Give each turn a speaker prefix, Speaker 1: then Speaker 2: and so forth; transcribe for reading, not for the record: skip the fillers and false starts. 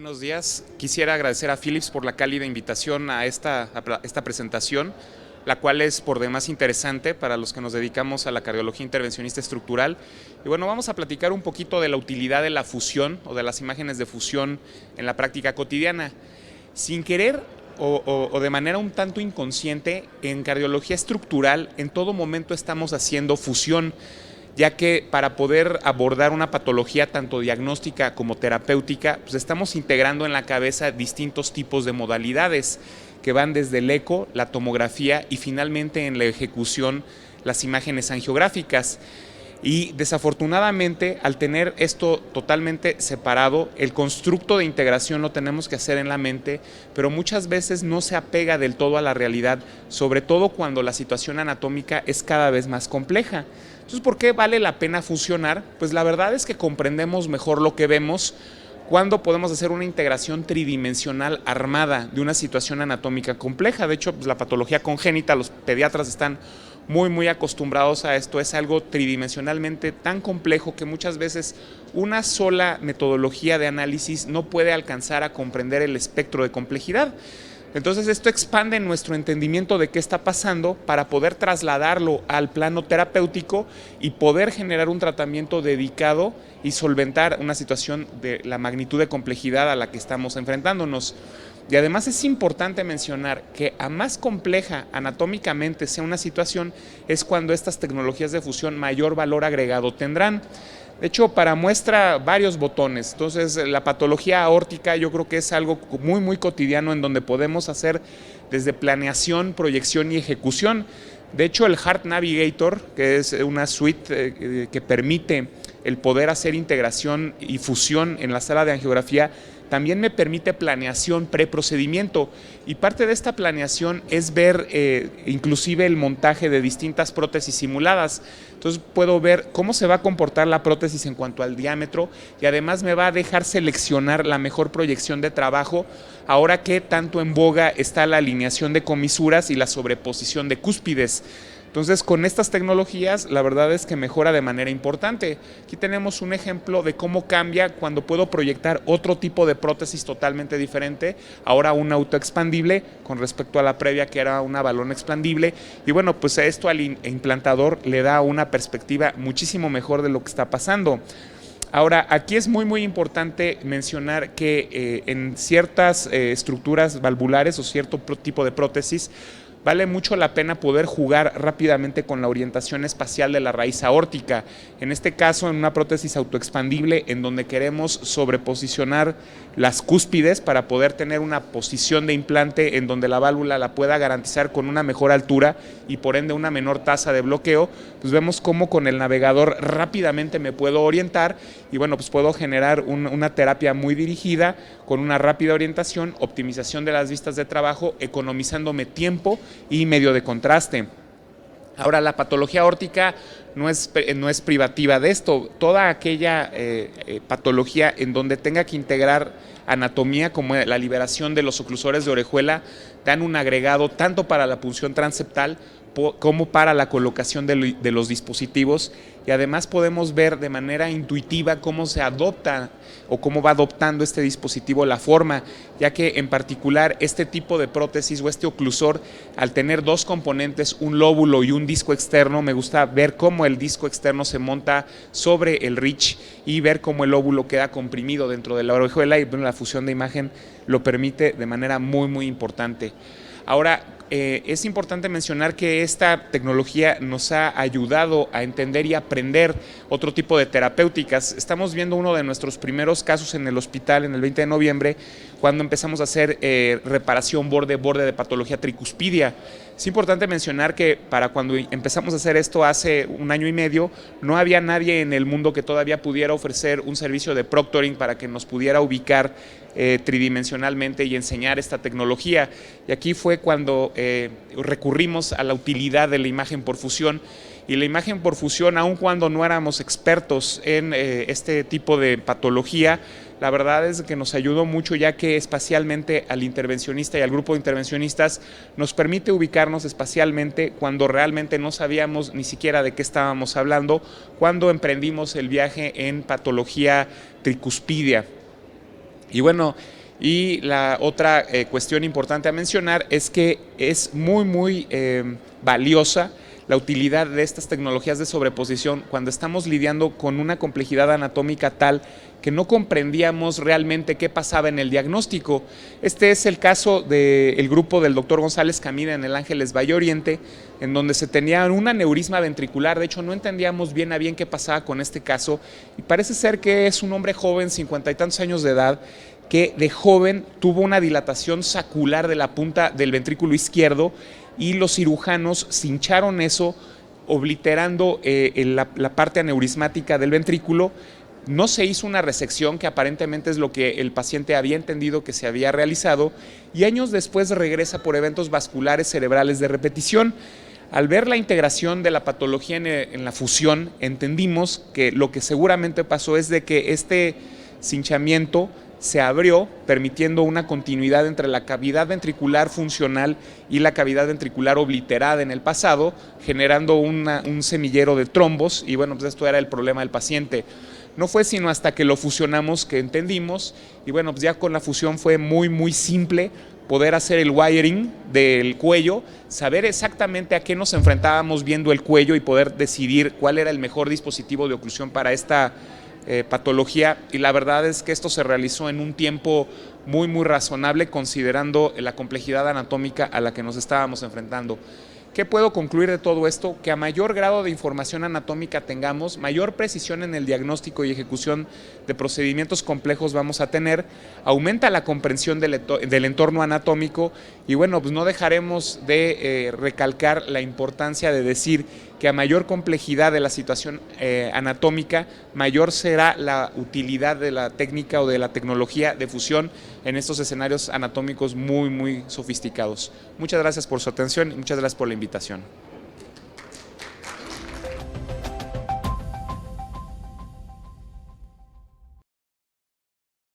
Speaker 1: Buenos días. Quisiera agradecer a Philips por la cálida invitación a esta presentación, la cual es por demás interesante para los que nos dedicamos a la cardiología intervencionista estructural. Y bueno, vamos a platicar un poquito de la utilidad de la fusión o de las imágenes de fusión en la práctica cotidiana. Sin querer o de manera un tanto inconsciente, en cardiología estructural en todo momento estamos haciendo fusión, ya que para poder abordar una patología tanto diagnóstica como terapéutica, pues estamos integrando en la cabeza distintos tipos de modalidades que van desde el eco, la tomografía y finalmente en la ejecución las imágenes angiográficas. Y desafortunadamente, al tener esto totalmente separado, el constructo de integración lo tenemos que hacer en la mente, pero muchas veces no se apega del todo a la realidad, sobre todo cuando la situación anatómica es cada vez más compleja. Entonces, ¿por qué vale la pena fusionar? Pues la verdad es que comprendemos mejor lo que vemos cuando podemos hacer una integración tridimensional armada de una situación anatómica compleja. De hecho, pues la patología congénita, los pediatras están muy acostumbrados a esto. Es algo tridimensionalmente tan complejo que muchas veces una sola metodología de análisis no puede alcanzar a comprender el espectro de complejidad. Entonces esto expande nuestro entendimiento de qué está pasando para poder trasladarlo al plano terapéutico y poder generar un tratamiento dedicado y solventar una situación de la magnitud de complejidad a la que estamos enfrentándonos. Y además es importante mencionar que a más compleja anatómicamente sea una situación es cuando estas tecnologías de fusión mayor valor agregado tendrán. De hecho, para muestra varios botones. Entonces, la patología aórtica yo creo que es algo muy cotidiano en donde podemos hacer desde planeación, proyección y ejecución. De hecho, el Heart Navigator, que es una suite que permite el poder hacer integración y fusión en la sala de angiografía, también me permite planeación preprocedimiento, y parte de esta planeación es ver inclusive el montaje de distintas prótesis simuladas. Entonces puedo ver cómo se va a comportar la prótesis en cuanto al diámetro, y además me va a dejar seleccionar la mejor proyección de trabajo ahora que tanto en boga está la alineación de comisuras y la sobreposición de cúspides. Entonces, con estas tecnologías, la verdad es que mejora de manera importante. Aquí tenemos un ejemplo de cómo cambia cuando puedo proyectar otro tipo de prótesis totalmente diferente, ahora un autoexpandible con respecto a la previa que era una balón expandible. Y bueno, pues esto al implantador le da una perspectiva muchísimo mejor de lo que está pasando. Ahora, aquí es muy importante mencionar que en ciertas estructuras valvulares o cierto tipo de prótesis, vale mucho la pena poder jugar rápidamente con la orientación espacial de la raíz aórtica. En este caso, en una prótesis autoexpandible, en donde queremos sobreposicionar las cúspides para poder tener una posición de implante en donde la válvula la pueda garantizar con una mejor altura y por ende una menor tasa de bloqueo, pues vemos cómo con el navegador rápidamente me puedo orientar y bueno, pues puedo generar una terapia muy dirigida con una rápida orientación, optimización de las vistas de trabajo, economizándome tiempo y medio de contraste. Ahora, la patología aórtica no es privativa de esto. Toda aquella patología en donde tenga que integrar anatomía, como la liberación de los oclusores de orejuela, dan un agregado tanto para la punción transeptal como para la colocación de los dispositivos, y además podemos ver de manera intuitiva cómo se adopta o cómo va adoptando este dispositivo la forma, ya que en particular este tipo de prótesis o este oclusor, al tener dos componentes, un lóbulo y un disco externo, me gusta ver cómo el disco externo se monta sobre el ridge y ver cómo el lóbulo queda comprimido dentro de la orejuela, y bueno, la fusión de imagen lo permite de manera muy importante. Ahora, es importante mencionar que esta tecnología nos ha ayudado a entender y aprender otro tipo de terapéuticas. Estamos viendo uno de nuestros primeros casos en el hospital en el 20 de noviembre, cuando empezamos a hacer reparación borde de patología tricuspidia. Es importante mencionar que para cuando empezamos a hacer esto hace 1 año y medio, no había nadie en el mundo que todavía pudiera ofrecer un servicio de proctoring para que nos pudiera ubicar tridimensionalmente y enseñar esta tecnología. Y aquí fue cuando recurrimos a la utilidad de la imagen por fusión. Y la imagen por fusión, aun cuando no éramos expertos en este tipo de patología, la verdad es que nos ayudó mucho, ya que espacialmente al intervencionista y al grupo de intervencionistas nos permite ubicarnos espacialmente cuando realmente no sabíamos ni siquiera de qué estábamos hablando cuando emprendimos el viaje en patología tricuspidia. Y bueno, y la otra cuestión importante a mencionar es que es muy valiosa la utilidad de estas tecnologías de sobreposición cuando estamos lidiando con una complejidad anatómica tal que no comprendíamos realmente qué pasaba en el diagnóstico. Este es el caso del grupo del doctor González Camina en el Ángeles Valle Oriente, en donde se tenía un aneurisma ventricular. De hecho, no entendíamos bien a bien qué pasaba con este caso, y parece ser que es un hombre joven, 50 y tantos años de edad, que de joven tuvo una dilatación sacular de la punta del ventrículo izquierdo, y los cirujanos cincharon eso, obliterando la parte aneurismática del ventrículo. No se hizo una resección, que aparentemente es lo que el paciente había entendido que se había realizado, y años después regresa por eventos vasculares cerebrales de repetición. Al ver la integración de la patología en la fusión, entendimos que lo que seguramente pasó es de que este cinchamiento se abrió, permitiendo una continuidad entre la cavidad ventricular funcional y la cavidad ventricular obliterada en el pasado, generando un semillero de trombos, y bueno, pues esto era el problema del paciente. No fue sino hasta que lo fusionamos que entendimos, y bueno, pues ya con la fusión fue muy simple poder hacer el wiring del cuello, saber exactamente a qué nos enfrentábamos viendo el cuello y poder decidir cuál era el mejor dispositivo de oclusión para esta patología, y la verdad es que esto se realizó en un tiempo muy razonable, considerando la complejidad anatómica a la que nos estábamos enfrentando. ¿Qué puedo concluir de todo esto? Que a mayor grado de información anatómica tengamos, mayor precisión en el diagnóstico y ejecución de procedimientos complejos vamos a tener, aumenta la comprensión del entorno anatómico, y bueno, pues no dejaremos de recalcar la importancia de decir que a mayor complejidad de la situación anatómica, mayor será la utilidad de la técnica o de la tecnología de fusión en estos escenarios anatómicos muy sofisticados. Muchas gracias por su atención y muchas gracias por la invitación.